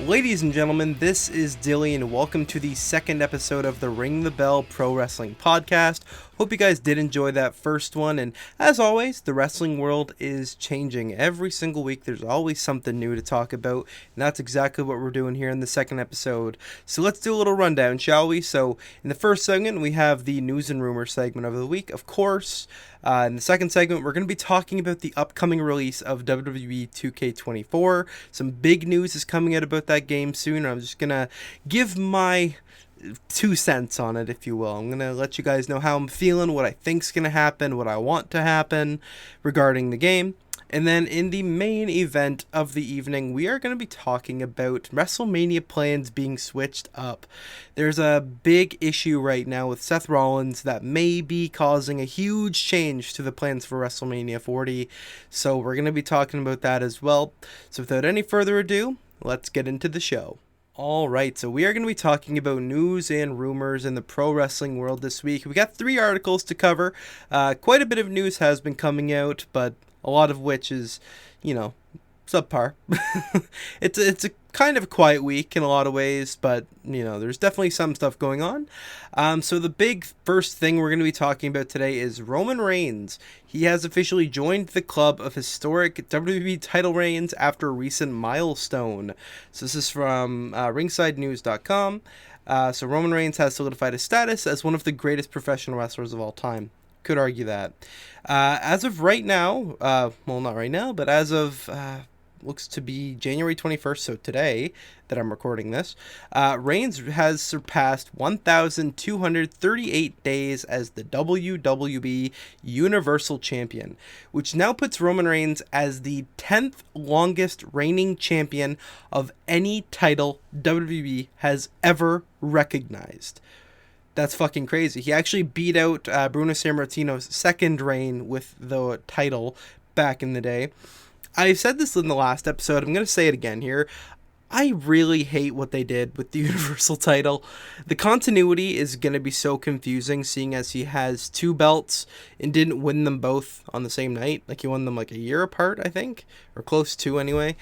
Ladies and gentlemen, this is Dilly, and welcome to the second episode of the Ring the Bell Pro Wrestling Podcast. Hope you guys did enjoy that first one, and as always, the wrestling world is changing. Every single week, there's always something new to talk about, and that's exactly what we're doing here in the second episode. So let's do a little rundown, shall we? So in the first segment, we have the news and rumors segment of the week, of course. In the second segment, we're going to be talking about the upcoming release of WWE 2K24. Some big news is coming out about that game soon. I'm just going to give my 2 cents on it, if you will. I'm going to let you guys know how I'm feeling, what I think's going to happen, what I want to happen regarding the game. And then in the main event of the evening, we are going to be talking about WrestleMania plans being switched up. There's a big issue right now with Seth Rollins that may be causing a huge change to the plans for WrestleMania 40. So we're going to be talking about that as well. So without any further ado, let's get into the show. Alright, so we are going to be talking about news and rumors in the pro wrestling world this week. We got 3 articles to cover. Quite a bit of news has been coming out, but a lot of which is, subpar. It's a kind of a quiet week in a lot of ways, but, there's definitely some stuff going on. So the big first thing we're going to be talking about today is Roman Reigns. He has officially joined the club of historic WWE title reigns after a recent milestone. So this is from ringsidenews.com. So Roman Reigns has solidified his status as one of the greatest professional wrestlers of all time. Could argue that. As of right now, well, not right now, but as of, looks to be January 21st, so today that I'm recording this, Reigns has surpassed 1,238 days as the WWE Universal Champion, which now puts Roman Reigns as the 10th longest reigning champion of any title WWE has ever recognized. That's fucking crazy. He actually beat out Bruno Sammartino's second reign with the title back in the day. I said this in the last episode. I'm going to say it again here. I really hate what they did with the Universal title. The continuity is going to be so confusing, seeing as he has 2 belts and didn't win them both on the same night. Like, he won them like a year apart, I think, or close to anyway.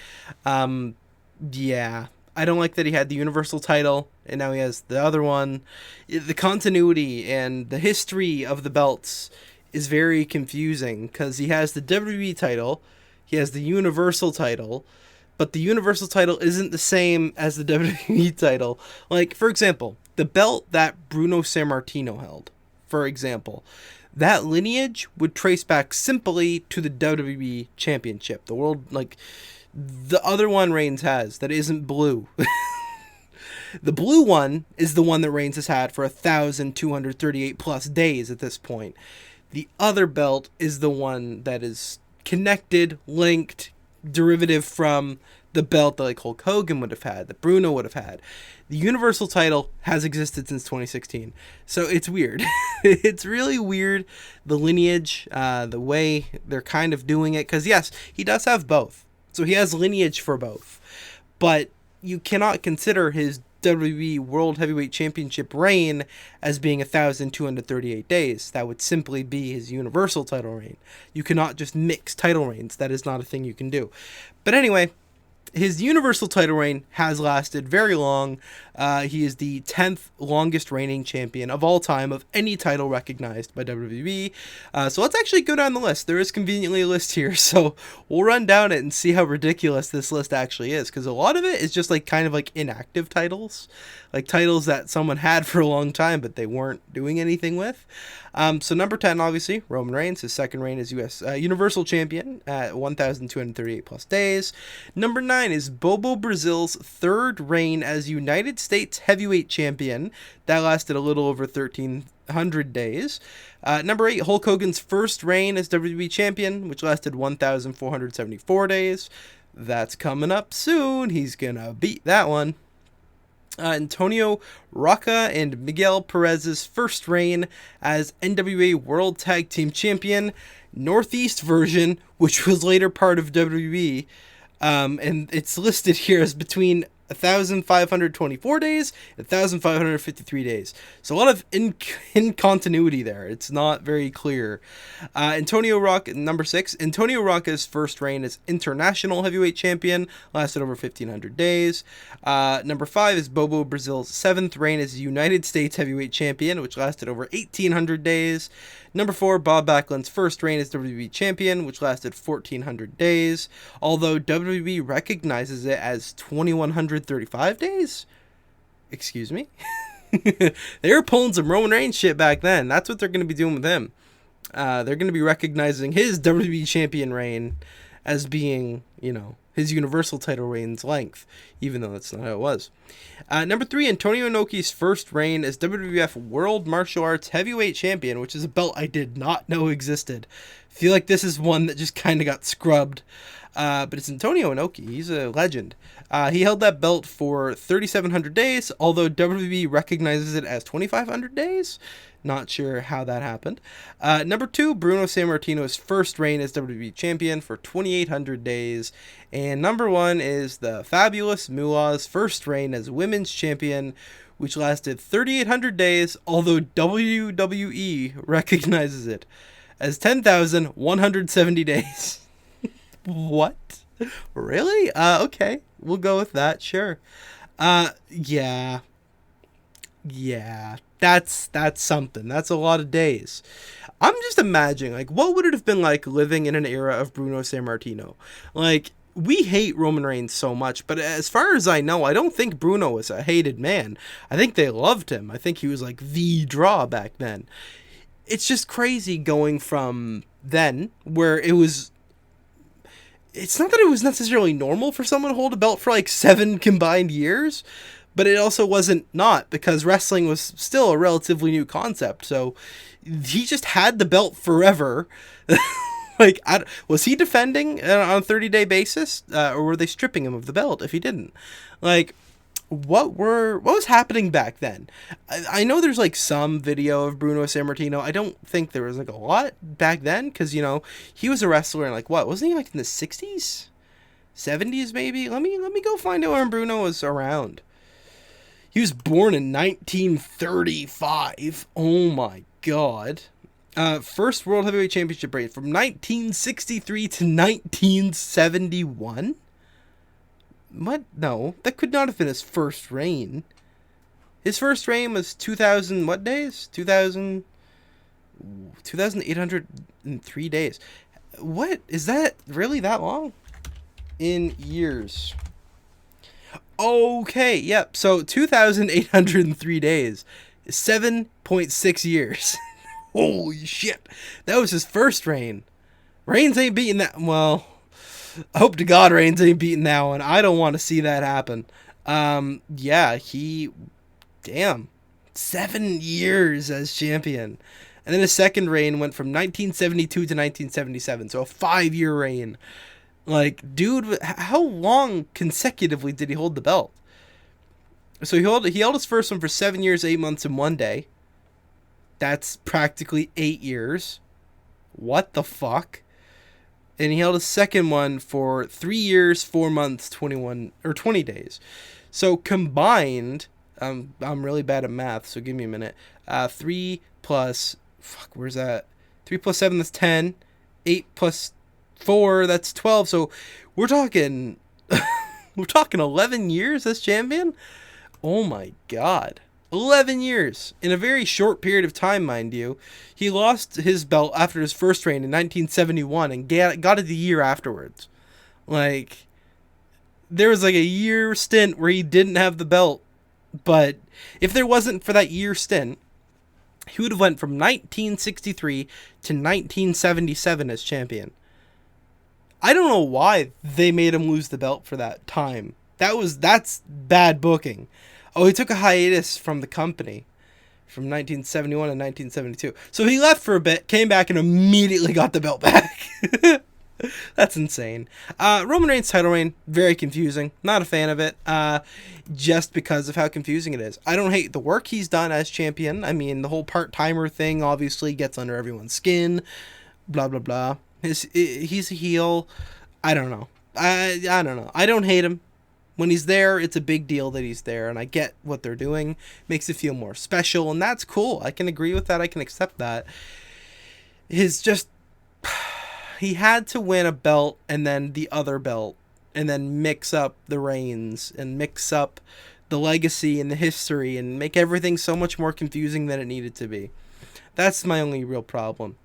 Yeah. I don't like that he had the Universal title, and now he has the other one. The continuity and the history of the belts is very confusing, because he has the WWE title, he has the Universal title, but the Universal title isn't the same as the WWE title. Like, for example, the belt that Bruno Sammartino held, for example, that lineage would trace back simply to the WWE Championship. The world, the other one Reigns has that isn't blue. The blue one is the one that Reigns has had for 1,238 plus days at this point. The other belt is the one that is connected, linked, derivative from the belt that Hulk Hogan would have had, that Bruno would have had. The Universal title has existed since 2016. So it's weird. It's really weird, the lineage, the way they're kind of doing it. Because yes, he does have both. So he has lineage for both. But you cannot consider his WWE World Heavyweight Championship reign as being 1,238 days. That would simply be his Universal title reign. You cannot just mix title reigns. That is not a thing you can do. But anyway, his Universal title reign has lasted very long. He is the 10th longest reigning champion of all time of any title recognized by WWE. So let's actually go down the list. There is conveniently a list here, so we'll run down it and see how ridiculous this list actually is, because a lot of it is just kind of inactive titles, like titles that someone had for a long time but they weren't doing anything with. So number 10, obviously, Roman Reigns. His second reign is Universal Champion at 1,238 plus days. Number 9 is Bobo Brazil's third reign as United States Heavyweight Champion. That lasted a little over 1,300 days. Number 8, Hulk Hogan's first reign as WWE Champion, which lasted 1,474 days. That's coming up soon. He's gonna beat that one. Antonio Rocca and Miguel Perez's first reign as NWA World Tag Team Champion, Northeast version, which was later part of WWE. And it's listed here as between 1,524 days, 1,553 days. So a lot of incontinuity there. It's not very clear. Antonio Rocca, number 6. Antonio Rocca's first reign as international heavyweight champion lasted over 1,500 days. Number 5 is Bobo Brazil's 7th reign as United States heavyweight champion, which lasted over 1,800 days. Number 4, Bob Backlund's first reign as WWE champion, which lasted 1,400 days, although WWE recognizes it as 2,135 days? Excuse me? They were pulling some Roman Reigns shit back then. That's what they're going to be doing with him. They're going to be recognizing his WWE champion reign as being, his Universal title reign's length, even though that's not how it was. Number 3, Antonio Inoki's first reign as WWF World Martial Arts Heavyweight Champion, which is a belt I did not know existed. Feel like this is one that just kind of got scrubbed. But it's Antonio Inoki. He's a legend. He held that belt for 3,700 days, although WWE recognizes it as 2,500 days. Not sure how that happened. Number 2, Bruno Sammartino's first reign as WWE Champion for 2,800 days. And number 1 is the Fabulous Moolah's first reign as Women's Champion, which lasted 3,800 days, although WWE recognizes it as 10,170 days. What? Really? Okay. We'll go with that, sure. Yeah. That's something. That's a lot of days. I'm just imagining, what would it have been like living in an era of Bruno Sammartino? We hate Roman Reigns so much, but as far as I know, I don't think Bruno was a hated man. I think they loved him. I think he was the draw back then. It's just crazy going from then, where it's not that it was necessarily normal for someone to hold a belt for 7 combined years, but it also wasn't not, because wrestling was still a relatively new concept. So he just had the belt forever. Was he defending on a 30-day basis, or were they stripping him of the belt if he didn't? What was happening back then? I know there's some video of Bruno Sammartino. I don't think there was a lot back then, because he was a wrestler in wasn't he in the 60s, 70s maybe? Let me go find out when Bruno was around. He was born in 1935. Oh my god. First World Heavyweight Championship reign from 1963 to 1971? What? No, that could not have been his first reign. His first reign was 2,000, what days? 2,803 days. What? Is that really that long? In years. Okay, yep. So 2,803 days. 7.6 years. Holy shit. That was his first reign. Reigns ain't beating that. Well, I hope to God Reigns ain't beating that one. I don't want to see that happen. Yeah, damn. 7 years as champion. And then his second reign went from 1972 to 1977. So a 5-year reign. Dude, how long consecutively did he hold the belt? So he held his first one for 7 years, 8 months, and 1 day. That's practically 8 years. What the fuck? And he held his second one for 3 years, 4 months, 20 days. So combined, I'm really bad at math, so give me a minute. 3 plus, where's that? 3 plus 7, that's 10. 8 plus 4, that's 12. So we're talking 11 years as champion. Oh my god. 11 years in a very short period of time, mind you. He lost his belt after his first reign in 1971 and got it the year afterwards. There was a year stint where he didn't have the belt, but if there wasn't for that year stint, he would have went from 1963 to 1977 as champion. I don't know why they made him lose the belt for that time. That's bad booking. Oh, he took a hiatus from the company from 1971 to 1972. So he left for a bit, came back, and immediately got the belt back. That's insane. Roman Reigns' title reign, very confusing. Not a fan of it, just because of how confusing it is. I don't hate the work he's done as champion. I mean, the whole part-timer thing obviously gets under everyone's skin. Blah, blah, blah. He's a heel. I don't know. I don't know. I don't hate him When he's there, it's a big deal that he's there, and I get what they're doing. Makes it feel more special, and that's cool. I can agree with that. I can accept that. His just he had to win a belt and then the other belt and then mix up the reigns and mix up the legacy and the history and make everything so much more confusing than it needed to be. That's my only real problem.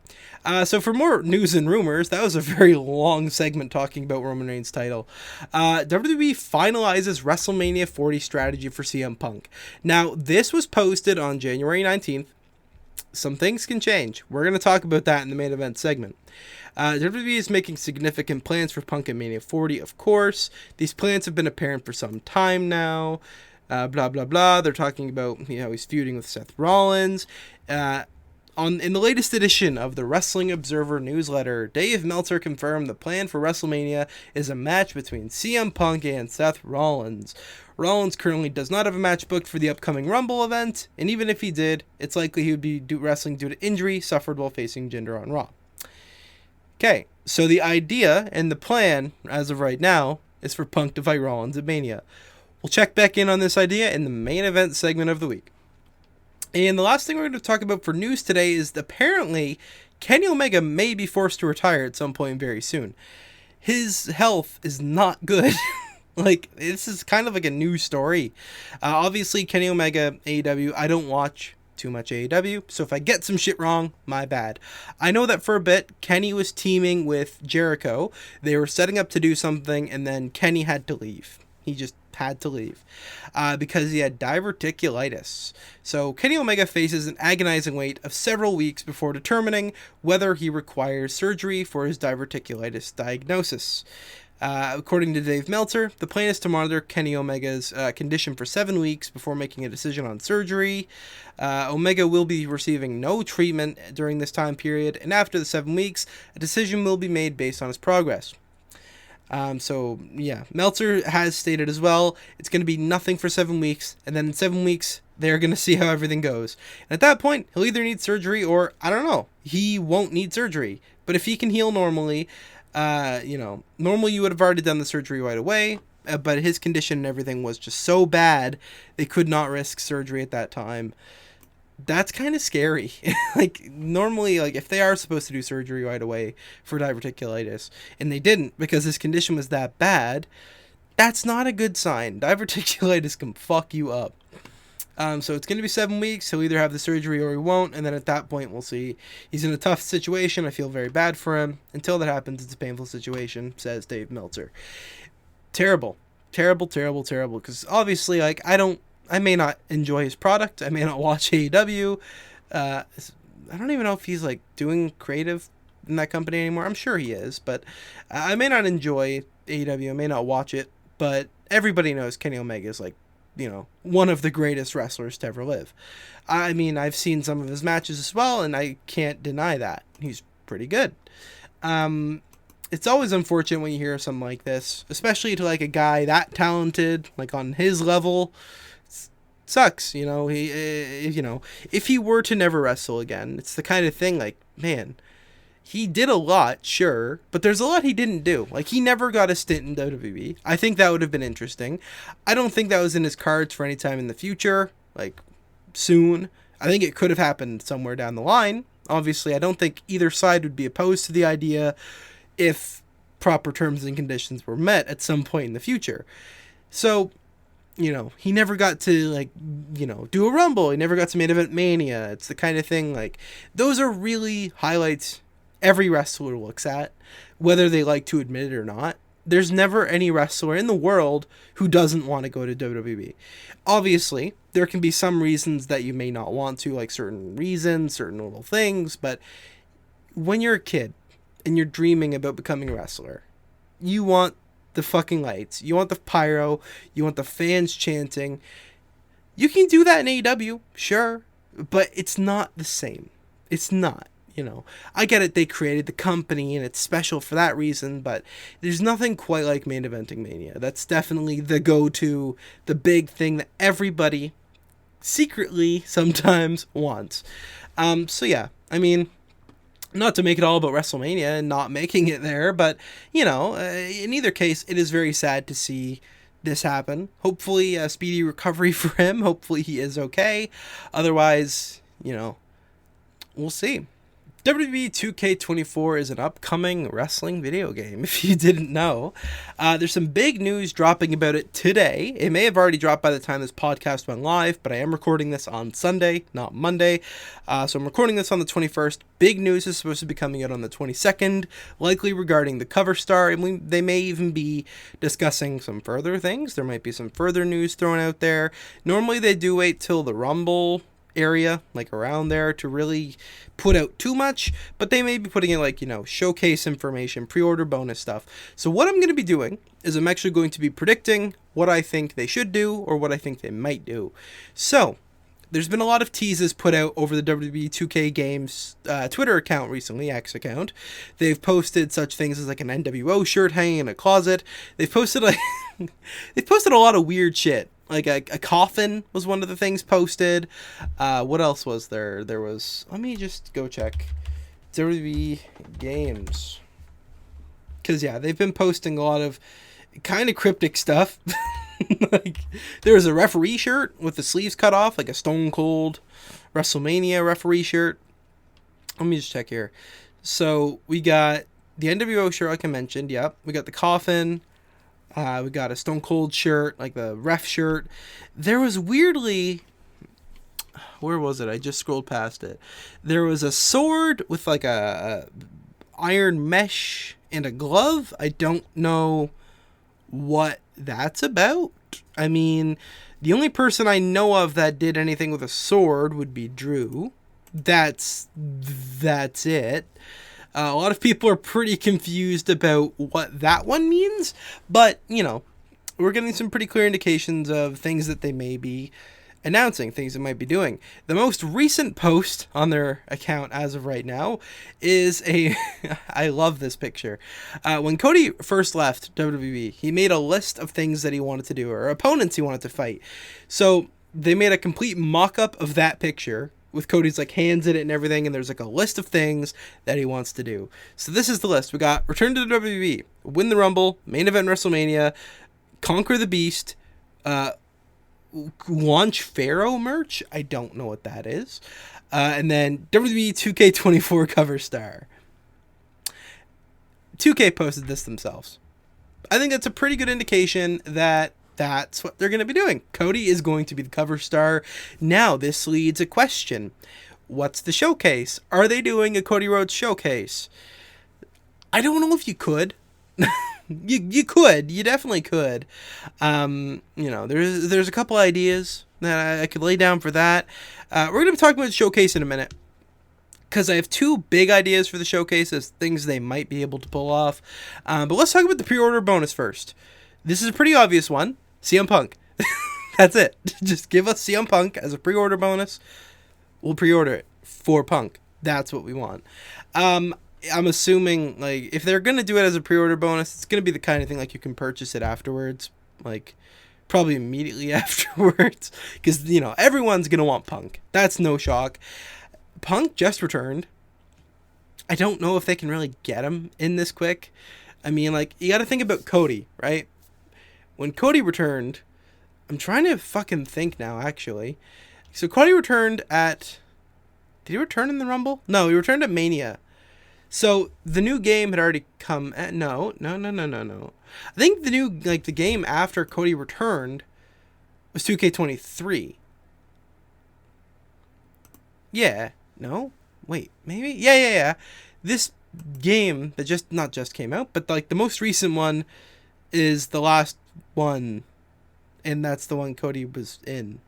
So for more news and rumors, that was a very long segment talking about Roman Reigns' title. WWE finalizes WrestleMania 40 strategy for CM Punk. Now, this was posted on January 19th. Some things can change. We're going to talk about that in the main event segment. WWE is making significant plans for Punk at Mania 40, of course. These plans have been apparent for some time now. Blah, blah, blah. They're talking about, he's feuding with Seth Rollins. In the latest edition of the Wrestling Observer newsletter, Dave Meltzer confirmed the plan for WrestleMania is a match between CM Punk and Seth Rollins. Rollins currently does not have a match booked for the upcoming Rumble event, and even if he did, it's likely he would be wrestling due to injury suffered while facing Jinder on Raw. Okay, so the idea and the plan, as of right now, is for Punk to fight Rollins at Mania. We'll check back in on this idea in the main event segment of the week. And the last thing we're going to talk about for news today is apparently Kenny Omega may be forced to retire at some point very soon. His health is not good. This is kind of like a news story. Obviously, Kenny Omega, AEW, I don't watch too much AEW, so if I get some shit wrong, my bad. I know that for a bit, Kenny was teaming with Jericho. They were setting up to do something, and then Kenny had to leave. He just had to leave because he had diverticulitis. So Kenny Omega faces an agonizing wait of several weeks before determining whether he requires surgery for his diverticulitis diagnosis. According to Dave Meltzer, the plan is to monitor Kenny Omega's condition for 7 weeks before making a decision on surgery. Omega will be receiving no treatment during this time period, and after the 7 weeks, a decision will be made based on his progress. Meltzer has stated as well, it's going to be nothing for 7 weeks, and then in 7 weeks, they're going to see how everything goes. And at that point, he'll either need surgery or, I don't know, he won't need surgery. But if he can heal normally, normally you would have already done the surgery right away, but his condition and everything was just so bad, they could not risk surgery at that time. That's kind of scary. Normally, if they are supposed to do surgery right away for diverticulitis, and they didn't because his condition was that bad, that's not a good sign. Diverticulitis can fuck you up. So it's going to be 7 weeks. He'll either have the surgery or he won't, and then at that point, we'll see. He's in a tough situation. I feel very bad for him. Until that happens, it's a painful situation, says Dave Meltzer. Terrible. Terrible, terrible, terrible. Because obviously, I may not enjoy his product. I may not watch AEW. I don't even know if he's doing creative in that company anymore. I'm sure he is, but I may not enjoy AEW. I may not watch it, but everybody knows Kenny Omega is one of the greatest wrestlers to ever live. I mean, I've seen some of his matches as well, and I can't deny that. He's pretty good. It's always unfortunate when you hear something like this, especially to a guy that talented, on his level. Sucks, he if he were to never wrestle again, it's the kind of thing man, he did a lot, sure, but there's a lot he didn't do. He never got a stint in WWE. I think that would have been interesting. I don't think that was in his cards for any time in the future, soon. I think it could have happened somewhere down the line. Obviously, I don't think either side would be opposed to the idea if proper terms and conditions were met at some point in the future. So, he never got to, do a Rumble. He never got to Main Event Mania. It's the kind of thing, those are really highlights every wrestler looks at, whether they like to admit it or not. There's never any wrestler in the world who doesn't want to go to WWE. Obviously, there can be some reasons that you may not want to, certain reasons, certain little things, but when you're a kid and you're dreaming about becoming a wrestler, you want the fucking lights, you want the pyro, you want the fans chanting. You can do that in AEW, sure, but it's not the same. It's not. I get it, they created the company and it's special for that reason, but there's nothing quite like main eventing Mania. That's definitely the go-to, the big thing that everybody secretly sometimes wants. Not to make it all about WrestleMania and not making it there, but, in either case, it is very sad to see this happen. Hopefully, a speedy recovery for him. Hopefully, he is okay. Otherwise, we'll see. WWE 2K24 is an upcoming wrestling video game, if you didn't know. There's some big news dropping about it today. It may have already dropped by the time this podcast went live, but I am recording this on Sunday, not Monday. So I'm recording this on the 21st. Big news is supposed to be coming out on the 22nd, likely regarding the cover star, and they may even be discussing some further things. There might be some further news thrown out there. Normally they do wait till the Rumble area, like around there, to really put out too much, but they may be putting in like, showcase information, pre-order bonus stuff. So what I'm going to be doing is I'm actually going to be predicting what I think they should do or what I think they might do. So there's been a lot of teases put out over the WWE 2K Games Twitter account recently, X account. They've posted such things as like an NWO shirt hanging in a closet. They've posted they've posted a lot of weird shit. Like a coffin was one of the things posted. What else was there? There was, let me just go check WWE Games. Because, yeah, they've been posting a lot of kind of cryptic stuff. Like, there was a referee shirt with the sleeves cut off, like a Stone Cold WrestleMania referee shirt. Let me just check here. So, we got the NWO shirt, like I mentioned. Yep. We got the coffin. We got a Stone Cold shirt, like the ref shirt. There was weirdly, where was it? I just scrolled past it. There was a sword with like a iron mesh and a glove. I don't know what that's about. I mean, the only person I know of that did anything with a sword would be Drew. That's it. A lot of people are pretty confused about what that one means, but, we're getting some pretty clear indications of things that they may be announcing, things they might be doing. The most recent post on their account as of right now is I love this picture. When Cody first left WWE, he made a list of things that he wanted to do, or opponents he wanted to fight. So they made a complete mock-up of that picture, with Cody's like hands in it and everything, and there's like a list of things that he wants to do. So this is the list. We got return to the WWE, win the Rumble, main event WrestleMania, conquer the Beast, launch Pharaoh merch. I don't know what that is. And then WWE 2K24 cover star. 2K posted this themselves. I think that's a pretty good indication that that's what they're going to be doing. Cody is going to be the cover star. Now, this leads a question. What's the showcase? Are they doing a Cody Rhodes showcase? I don't know if you could. you could. You definitely could. There's a couple ideas that I could lay down for that. We're going to be talking about the showcase in a minute, because I have two big ideas for the showcase as things they might be able to pull off. But let's talk about the pre-order bonus first. This is a pretty obvious one. CM Punk. That's it. Just give us CM Punk as a pre-order bonus. We'll pre-order it for Punk. That's what we want. I'm assuming, like, if they're going to do it as a pre-order bonus, it's going to be the kind of thing, like, you can purchase it afterwards. Like, probably immediately afterwards. Because, everyone's going to want Punk. That's no shock. Punk just returned. I don't know if they can really get him in this quick. I mean, like, you got to think about Cody, right? When Cody returned, I'm trying to fucking think now, actually. So Cody returned at... Did he return in the Rumble? No, he returned at Mania. So the new game had already come... No. I think the new, the game after Cody returned was 2K23. Yeah. No? Wait, maybe? Yeah. This game that not just came out, but, the most recent one is the last one, and that's the one Cody was in.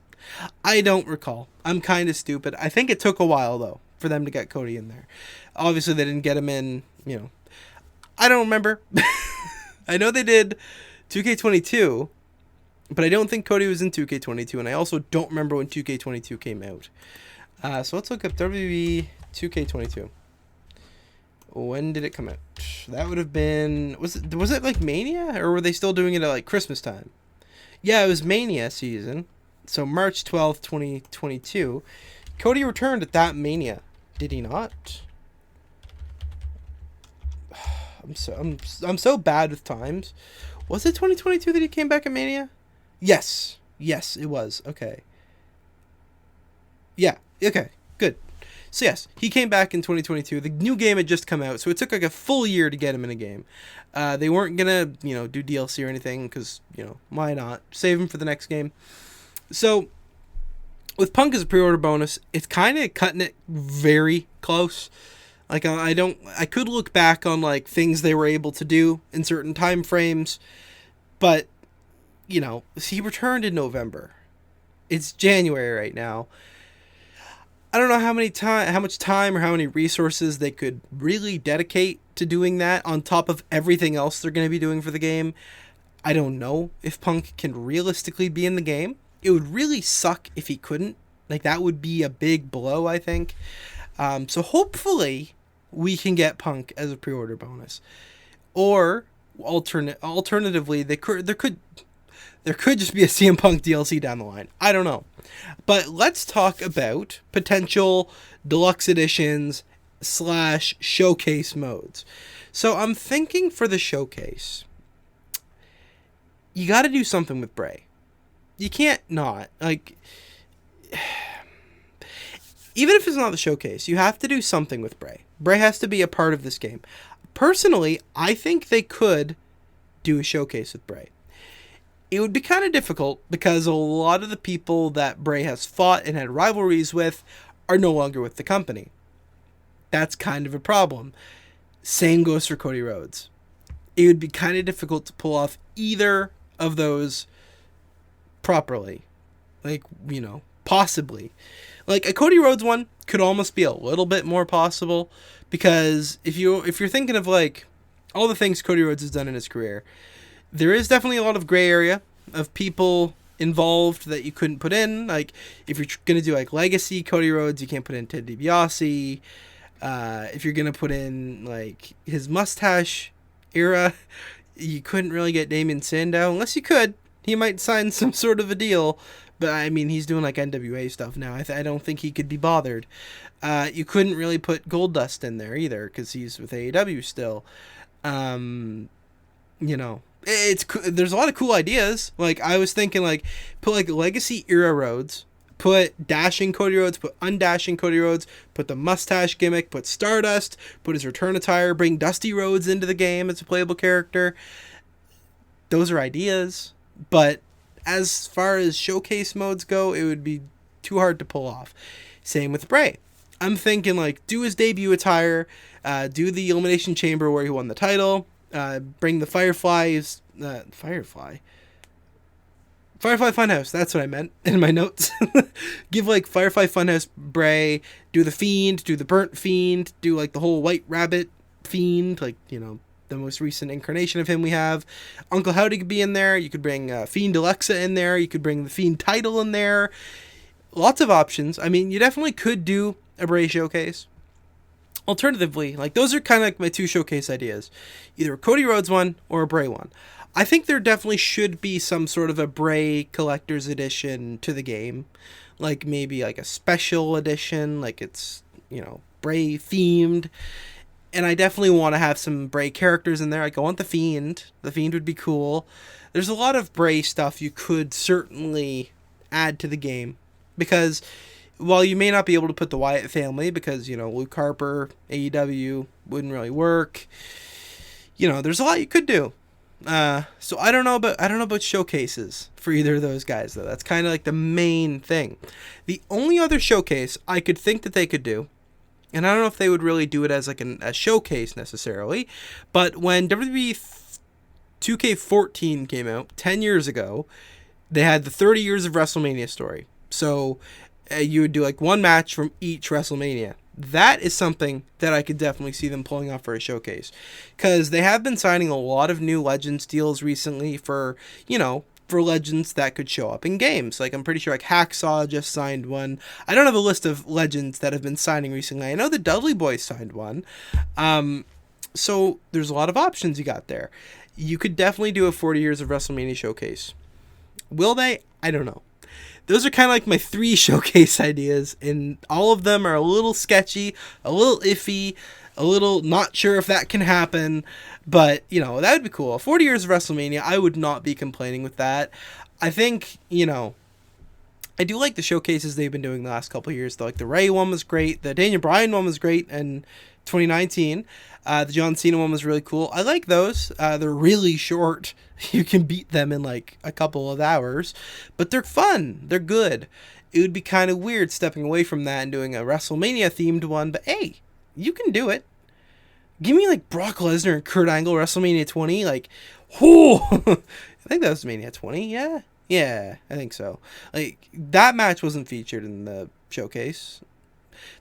I don't recall. I'm kind of stupid. I think it took a while, though, for them to get Cody in there. Obviously, they didn't get him in, I don't remember. I know they did 2K22, but I don't think Cody was in 2K22, and I also don't remember when 2K22 came out. So let's look up WWE 2K22. When did it come out? That would have been... Was it like Mania? Or were they still doing it at Christmas time? Yeah, it was Mania season. So March 12th, 2022. Cody returned at that Mania. Did he not? I'm so bad with times. Was it 2022 that he came back at Mania? Yes. Yes, it was. Okay. Yeah. Okay. Good. So yes, he came back in 2022. The new game had just come out, so it took like a full year to get him in a game. They weren't gonna, do DLC or anything because, why not? Save him for the next game. So with Punk as a pre-order bonus, it's kind of cutting it very close. Like I could look back on like things they were able to do in certain time frames, but he returned in November. It's January right now. I don't know how much time or how many resources they could really dedicate to doing that on top of everything else they're going to be doing for the game. I don't know if Punk can realistically be in the game. It would really suck if he couldn't. Like, that would be a big blow, I think. So hopefully we can get Punk as a pre-order bonus. Or alternatively, there could just be a CM Punk DLC down the line. I don't know. But let's talk about potential deluxe editions / showcase modes. So I'm thinking for the showcase, you got to do something with Bray. You can't not. Like, even if it's not the showcase, you have to do something with Bray. Bray has to be a part of this game. Personally, I think they could do a showcase with Bray. It would be kind of difficult because a lot of the people that Bray has fought and had rivalries with are no longer with the company. That's kind of a problem. Same goes for Cody Rhodes. It would be kind of difficult to pull off either of those properly. Like, possibly. Like, a Cody Rhodes one could almost be a little bit more possible because if you're thinking of, like, all the things Cody Rhodes has done in his career, there is definitely a lot of gray area of people involved that you couldn't put in. Like, if you're going to do, like, Legacy Cody Rhodes, you can't put in Ted DiBiase. If you're going to put in, like, his mustache era, you couldn't really get Damien Sandow. Unless you could. He might sign some sort of a deal. But, I mean, he's doing, like, NWA stuff now. I don't think he could be bothered. You couldn't really put Goldust in there either because he's with AEW still. There's a lot of cool ideas. Like, I was thinking, like, put, like, Legacy era Rhodes, put dashing Cody Rhodes, put undashing Cody Rhodes, put the mustache gimmick, put Stardust, put his return attire, bring Dusty Rhodes into the game as a playable character. Those are ideas, but as far as showcase modes go, it would be too hard to pull off. Same with Bray. I'm thinking, like, do his debut attire, do the Elimination Chamber where he won the title, bring the Firefly Funhouse, that's what I meant in my notes. Give, like, Firefly Funhouse Bray, do the Fiend, do the Burnt Fiend, do, like, the whole White Rabbit Fiend, like, the most recent incarnation of him we have. Uncle Howdy could be in there. You could bring Fiend Alexa in there. You could bring the Fiend title in there. Lots of options. I mean, you definitely could do a Bray showcase. Alternatively, like, those are kind of like my two showcase ideas. Either a Cody Rhodes one or a Bray one. I think there definitely should be some sort of a Bray collector's edition to the game. Like, maybe like a special edition, like it's, Bray themed. And I definitely want to have some Bray characters in there. Like, I want the Fiend. The Fiend would be cool. There's a lot of Bray stuff you could certainly add to the game. Because while you may not be able to put the Wyatt family, because, Luke Harper, AEW, wouldn't really work. There's a lot you could do. So I don't know about showcases for either of those guys, though. That's kind of like the main thing. The only other showcase I could think that they could do, and I don't know if they would really do it as like a showcase necessarily, but when WWE 2K14 came out 10 years ago, they had the 30 years of WrestleMania story. So you would do like one match from each WrestleMania. That is something that I could definitely see them pulling off for a showcase. Because they have been signing a lot of new Legends deals recently for Legends that could show up in games. Like, I'm pretty sure, like, Hacksaw just signed one. I don't have a list of Legends that have been signing recently. I know the Dudley Boys signed one. So there's a lot of options you got there. You could definitely do a 40 years of WrestleMania showcase. Will they? I don't know. Those are kind of like my 3 showcase ideas, and all of them are a little sketchy, a little iffy, A little not sure if that can happen, but, you know, that would be cool. 40 years of WrestleMania, I would not be complaining with that. I think, you know, I do like the showcases they've been doing the last couple of years, though. Like, the Ray one was great. The Daniel Bryan one was great in 2019. The John Cena one was really cool. I like those. They're really short. You can beat them in, like, a couple of hours. But they're fun. They're good. It would be kind of weird stepping away from that and doing a WrestleMania-themed one. But, hey, you can do it. Give me, like, Brock Lesnar and Kurt Angle WrestleMania 20. Like, whoo! I think that was Mania 20, yeah? Yeah, I think so. Like, that match wasn't featured in the showcase.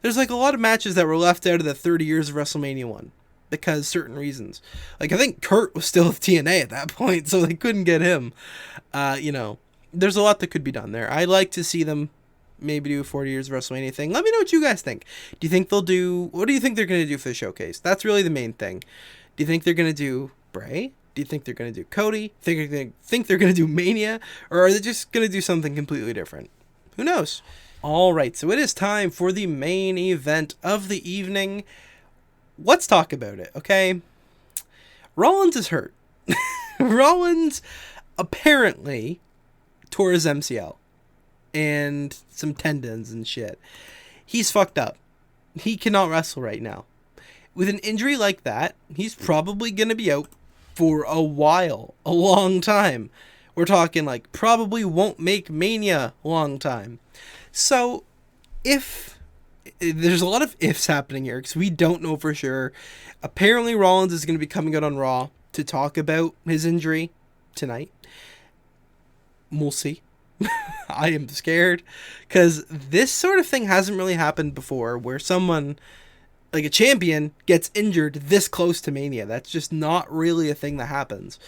There's, like, a lot of matches that were left out of the 30 years of WrestleMania one because certain reasons. Like, I think Kurt was still with TNA at that point, so they couldn't get him. You know, there's a lot that could be done there. I'd like to see them maybe do a 40 years of WrestleMania thing. Let me know what you guys think. Do you think they'll do... What do you think they're going to do for the showcase? That's really the main thing. Do you think they're going to do Bray? Do you think they're going to do Cody? Think they're going to do Mania? Or are they just going to do something completely different? Who knows? All right, so it is time for the main event of the evening. Let's talk about it, okay? Rollins is hurt. Rollins apparently tore his MCL and some tendons and shit. He's fucked up. He cannot wrestle right now. With an injury like that, he's probably going to be out for a while, a long time. We're talking like probably won't make Mania long time. So if there's a lot of ifs happening here because we don't know for sure. Apparently Rollins is going to be coming out on Raw to talk about his injury tonight. We'll see. I am scared because this sort of thing hasn't really happened before where someone like a champion gets injured this close to Mania. That's just not really a thing that happens.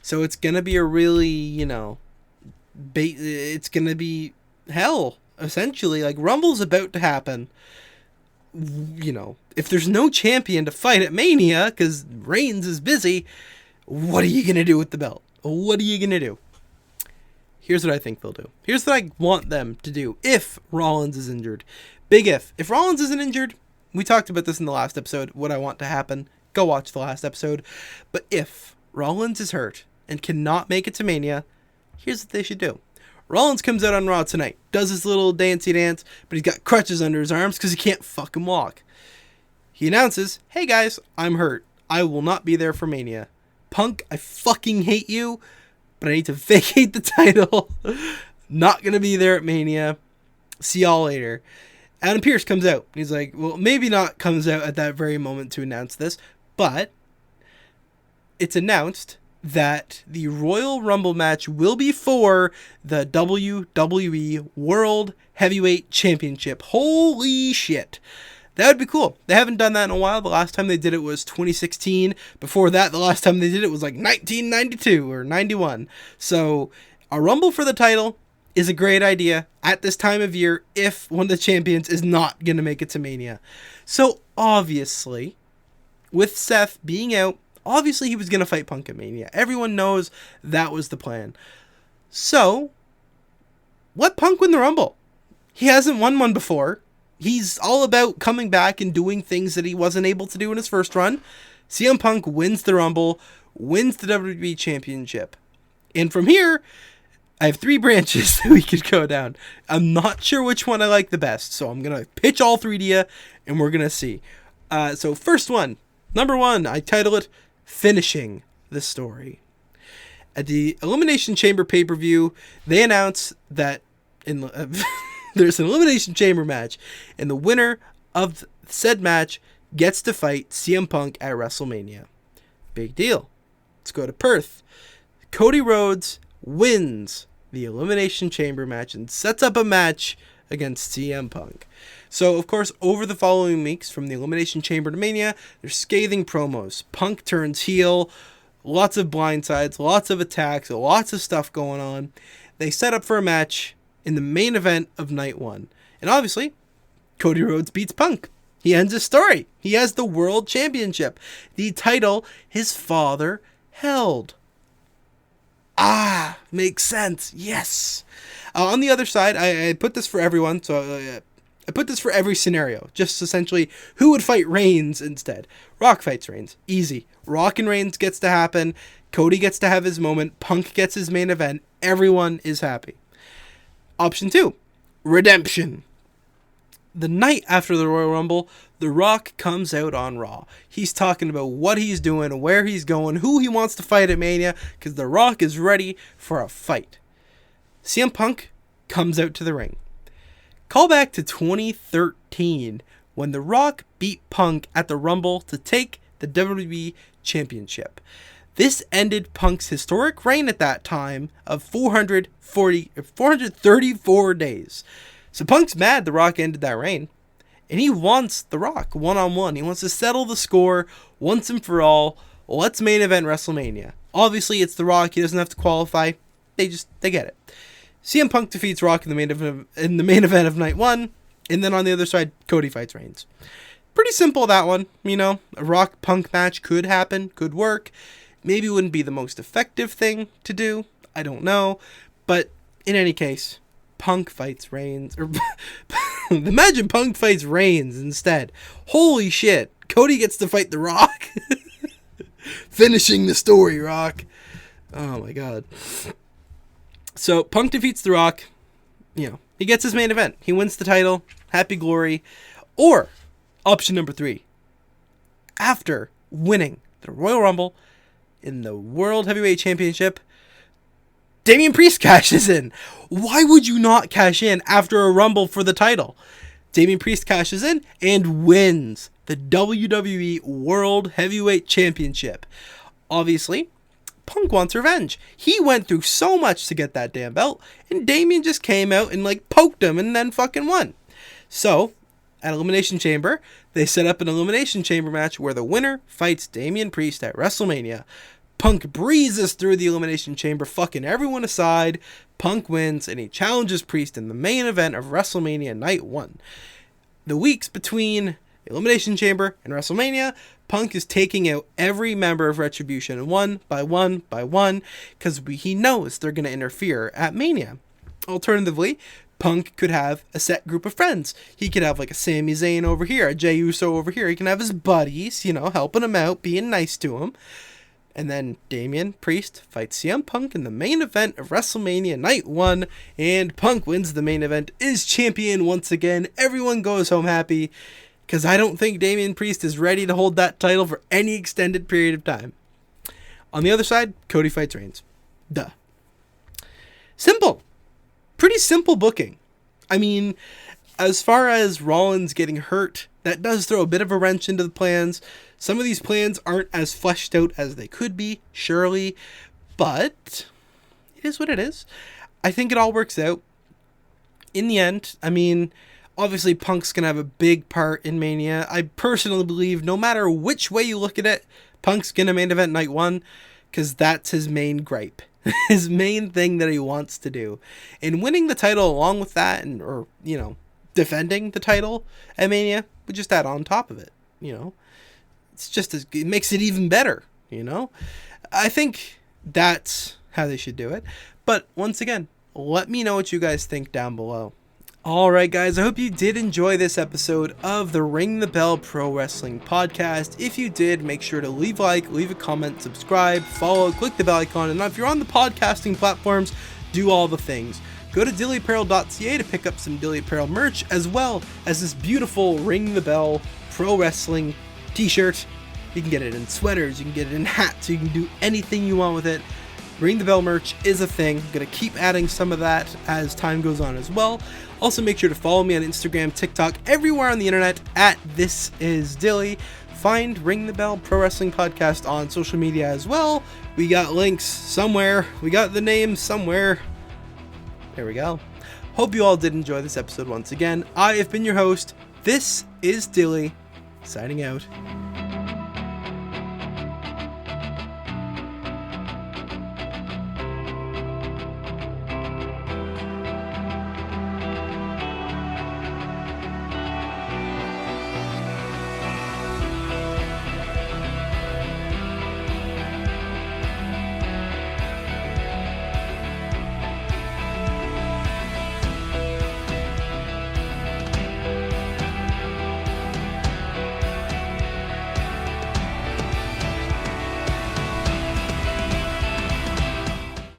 So it's going to be a really, you know, it's going to be hell, essentially. Like, Rumble's about to happen. You know, if there's no champion to fight at Mania because Reigns is busy, what are you going to do with the belt? What are you going to do? Here's what I think they'll do. Here's what I want them to do if Rollins is injured. Big if. If Rollins isn't injured, we talked about this in the last episode, what I want to happen. Go watch the last episode. But if Rollins is hurt and cannot make it to Mania, here's what they should do. Rollins comes out on Raw tonight, does his little dancey dance, but he's got crutches under his arms because he can't fucking walk. He announces, hey guys, I'm hurt. I will not be there for Mania. Punk, I fucking hate you, but I need to vacate the title. Not going to be there at Mania. See y'all later. Adam Pearce comes out. He's like, well, maybe not comes out at that very moment to announce this, but it's announced that the Royal Rumble match will be for the WWE World Heavyweight Championship. Holy shit. That would be cool. They haven't done that in a while. The last time they did it was 2016. Before that, the last time they did it was like 1992 or 91. So a Rumble for the title is a great idea at this time of year if one of the champions is not going to make it to Mania. So obviously, with Seth being out, obviously he was going to fight Punk at Mania. Everyone knows that was the plan. So, let Punk win the Rumble. He hasn't won one before. He's all about coming back and doing things that he wasn't able to do in his first run. CM Punk wins the Rumble, wins the WWE Championship. And from here, I have 3 branches that we could go down. I'm not sure which one I like the best, so I'm going to pitch all 3 to you, and we're going to see. So first one, number 1, I title it Finishing the Story. At the Elimination Chamber pay-per-view, they announce that there's an Elimination Chamber match, and the winner of said match gets to fight CM Punk at WrestleMania. Big deal. Let's go to Perth. Cody Rhodes wins the Elimination Chamber match and sets up a match against CM Punk. So, of course, over the following weeks, from the Elimination Chamber to Mania, there's scathing promos. Punk turns heel, lots of blindsides, lots of attacks, lots of stuff going on. They set up for a match in the main event of night 1. And obviously, Cody Rhodes beats Punk. He ends his story. He has the World Championship, the title his father held. Makes sense. Yes. On the other side, I put this for everyone, so I put this for every scenario. Just essentially, who would fight Reigns instead? Rock fights Reigns. Easy. Rock and Reigns gets to happen. Cody gets to have his moment. Punk gets his main event. Everyone is happy. Option 2. Redemption. The night after the Royal Rumble, The Rock comes out on Raw. He's talking about what he's doing, where he's going, who he wants to fight at Mania, because The Rock is ready for a fight. CM Punk comes out to the ring. Call back to 2013 when The Rock beat Punk at the Rumble to take the WWE Championship. This ended Punk's historic reign at that time of 434 days. So Punk's mad The Rock ended that reign. And he wants The Rock one-on-one. He wants to settle the score once and for all. Let's main event WrestleMania. Obviously, it's The Rock. He doesn't have to qualify. They get it. CM Punk defeats Rock in the main event of night 1. And then on the other side, Cody fights Reigns. Pretty simple, that one. You know, a Rock-Punk match could happen, could work. Maybe wouldn't be the most effective thing to do. I don't know. But in any case, Punk fights Reigns. Or imagine Punk fights Reigns instead. Holy shit. Cody gets to fight The Rock. Finishing the story, Rock. Oh my god. So Punk defeats The Rock. You know, he gets his main event. He wins the title. Happy glory. Or option number 3. After winning the Royal Rumble in the World Heavyweight Championship, Damian Priest cashes in. Why would you not cash in after a Rumble for the title? Damian Priest cashes in and wins the WWE World Heavyweight Championship. Obviously, Punk wants revenge. He went through so much to get that damn belt, and Damian just came out and poked him and then fucking won. So, at Elimination Chamber, they set up an Elimination Chamber match where the winner fights Damian Priest at WrestleMania. Punk breezes through the Elimination Chamber, fucking everyone aside. Punk wins, and he challenges Priest in the main event of WrestleMania Night 1. The weeks between Elimination Chamber and WrestleMania, Punk is taking out every member of Retribution one by one by one, because he knows they're going to interfere at Mania. Alternatively, Punk could have a set group of friends. He could have a Sami Zayn over here, a Jey Uso over here. He can have his buddies, helping him out, being nice to him. And then Damian Priest fights CM Punk in the main event of WrestleMania Night 1. And Punk wins the main event, is champion once again. Everyone goes home happy, because I don't think Damian Priest is ready to hold that title for any extended period of time. On the other side, Cody fights Reigns. Duh. Simple. Pretty simple booking. I mean, as far as Rollins getting hurt, that does throw a bit of a wrench into the plans. Some of these plans aren't as fleshed out as they could be, surely, but it is what it is. I think it all works out. In the end, I mean, obviously Punk's going to have a big part in Mania. I personally believe no matter which way you look at it, Punk's going to main event Night 1, because that's his main gripe. His main thing that he wants to do. And winning the title along with that, or defending the title at Mania, would just add on top of it, it makes it even better, I think that's how they should do it. But once again, let me know what you guys think down below. Alright guys, I hope you did enjoy this episode of the Ring the Bell Pro Wrestling Podcast. If you did, make sure to leave a like, leave a comment, subscribe, follow, click the bell icon, and if you're on the podcasting platforms, do all the things. Go to dillyapparel.ca to pick up some Dilly Apparel merch, as well as this beautiful Ring the Bell Pro Wrestling t-shirt. You can get it in sweaters, you can get it in hats, you can do anything you want with it. Ring the Bell merch is a thing. I'm going to keep adding some of that as time goes on as well. Also, make sure to follow me on Instagram, TikTok, everywhere on the internet at ThisIsDilly. Find Ring the Bell Pro Wrestling Podcast on social media as well. We got links somewhere. We got the name somewhere. There we go. Hope you all did enjoy this episode once again. I have been your host. This is Dilly, signing out.